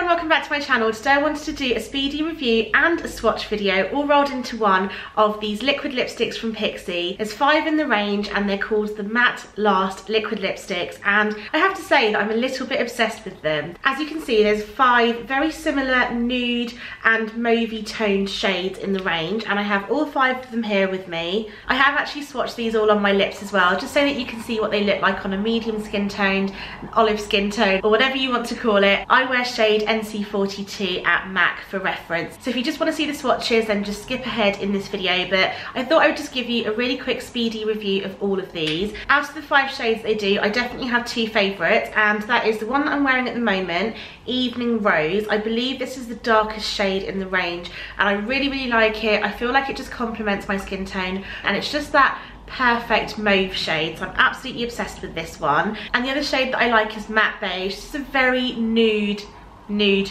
welcome back to my channel. Today I wanted to do a Speedy review and a swatch video all rolled into one of these liquid lipsticks from Pixi. There's 5 in the range and they're called the Mattelast liquid lipsticks, and I have to say that I'm a little bit obsessed with them. As you can see, there's 5 very similar nude and mauvey toned shades in the range, and I have all 5 of them here with me. I have actually swatched these all on my lips as well, just so that you can see what they look like on a medium skin toned, an olive skin tone, or whatever you want to call it. I wear shade NC42 at MAC for reference. So if you just want to see the swatches, then just skip ahead in this video, but I thought I would just give you a really quick Speedy review of all of these. Out of the 5 shades they do, I definitely have 2 favourites, and that is the one that I'm wearing at the moment, Evening Rose. I believe this is the darkest shade in the range, and I really like it. I feel like it just complements my skin tone, and it's just that perfect mauve shade, so I'm absolutely obsessed with this one. And the other shade that I like is Matte Beige. It's a very nude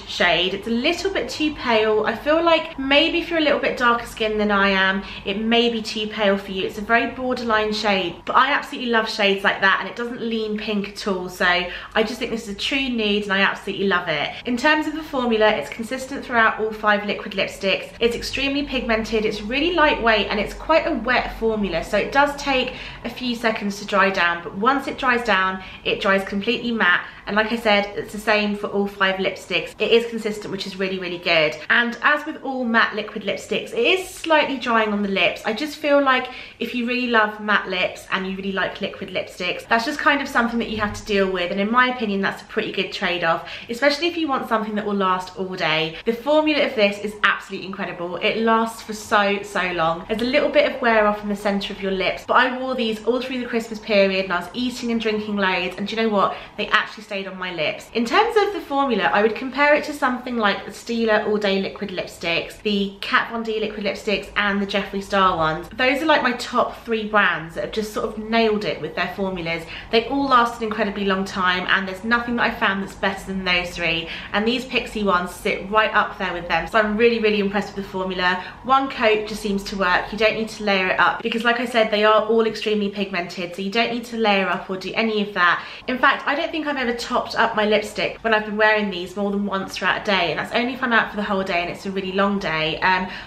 shade. It's a little bit too pale. I feel like maybe if you're a little bit darker skinned than I am, it may be too pale for you. It's a very borderline shade, but I absolutely love shades like that, and it doesn't lean pink at all, so I just think this is a true nude and I absolutely love it. In terms of the formula, it's consistent throughout all 5 liquid lipsticks. It's extremely pigmented, it's really lightweight, and it's quite a wet formula, so it does take a few seconds to dry down, but once it dries down, it dries completely matte. And like I said, it's the same for all 5 lipsticks. It is consistent, which is really good. And as with all matte liquid lipsticks, it is slightly drying on the lips. I just feel like if you really love matte lips and you really like liquid lipsticks, that's just kind of something that you have to deal with. And in my opinion, that's a pretty good trade-off, especially if you want something that will last all day. The formula of this is absolutely incredible. It lasts for so long. There's a little bit of wear off in the center of your lips, but I wore these all through the Christmas period, and I was eating and drinking loads, and do you know what? They actually stayed on my lips. In terms of the formula, I would compare it to something like the Stila All Day liquid lipsticks, the Kat Von D liquid lipsticks, and the Jeffree Star ones. Those are like my top 3 brands that have just sort of nailed it with their formulas. They all last an incredibly long time, and there's nothing that I found that's better than those 3, and these Pixi ones sit right up there with them. So I'm really impressed with the formula. One coat just seems to work. You don't need to layer it up, because like I said, they are all extremely pigmented, so you don't need to layer up or do any of that. In fact, I don't think I've ever topped up my lipstick when I've been wearing these more than once throughout a day, and that's only if I'm out for the whole day and it's a really long day.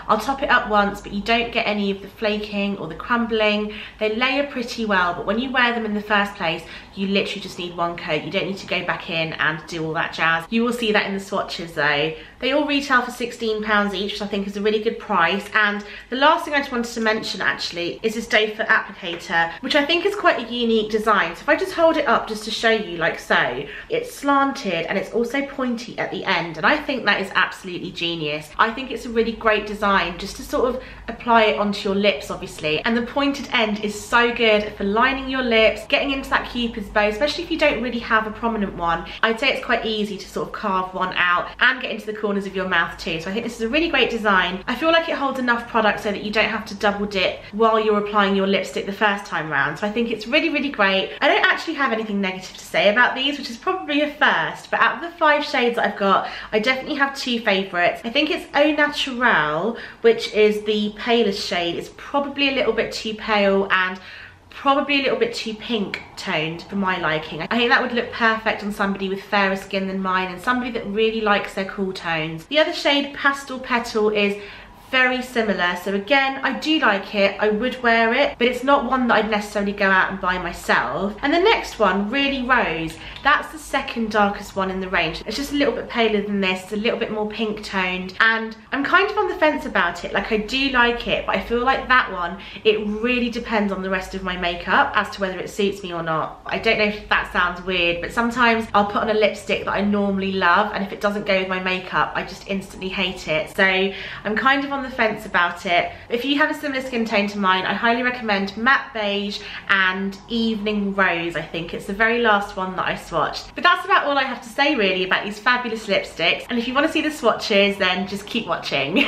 I'll top it up once, but you don't get any of the flaking or the crumbling. They layer pretty well, but when you wear them in the first place, you literally just need 1 coat. You don't need to go back in and do all that jazz. You will see that in the swatches though. They all retail for £16 each, which I think is a really good price. And the last thing I just wanted to mention actually is this doe foot applicator, which I think is quite a unique design. So if I just hold it up just to show you like so, it's slanted and it's also pointy at the end, and I think that is absolutely genius. I think it's a really great design just to sort of apply it onto your lips, obviously, and the pointed end is so good for lining your lips, getting into that cupid's bow, especially if you don't really have a prominent one. I'd say it's quite easy to sort of carve one out and get into the corners of your mouth too, so I think this is a really great design. I feel like it holds enough product so that you don't have to double dip while you're applying your lipstick the first time round, so I think it's really great. I don't actually have anything negative to say about these, which is probably a first, but out of the 5 shades that I've got, I definitely have 2 favourites. I think it's Au Naturel, which is the palest shade. It's probably a little bit too pale and probably a little bit too pink toned for my liking. I think that would look perfect on somebody with fairer skin than mine and somebody that really likes their cool tones. The other shade, Pastel Petal, is very similar, so again, I do like it, I would wear it, but it's not one that I'd necessarily go out and buy myself. And the next one, Really Rose, that's the second darkest one in the range. It's just a little bit paler than this, it's a little bit more pink toned, and I'm kind of on the fence about it. Like, I do like it, but I feel like that one, it really depends on the rest of my makeup as to whether it suits me or not. I don't know if that sounds weird, but sometimes I'll put on a lipstick that I normally love, and if it doesn't go with my makeup, I just instantly hate it. So I'm kind of on the fence about it. If you have a similar skin tone to mine, I highly recommend Matte Beige and Evening Rose. I think it's the very last one that I swatched. But that's about all I have to say really about these fabulous lipsticks, and if you want to see the swatches, then just keep watching.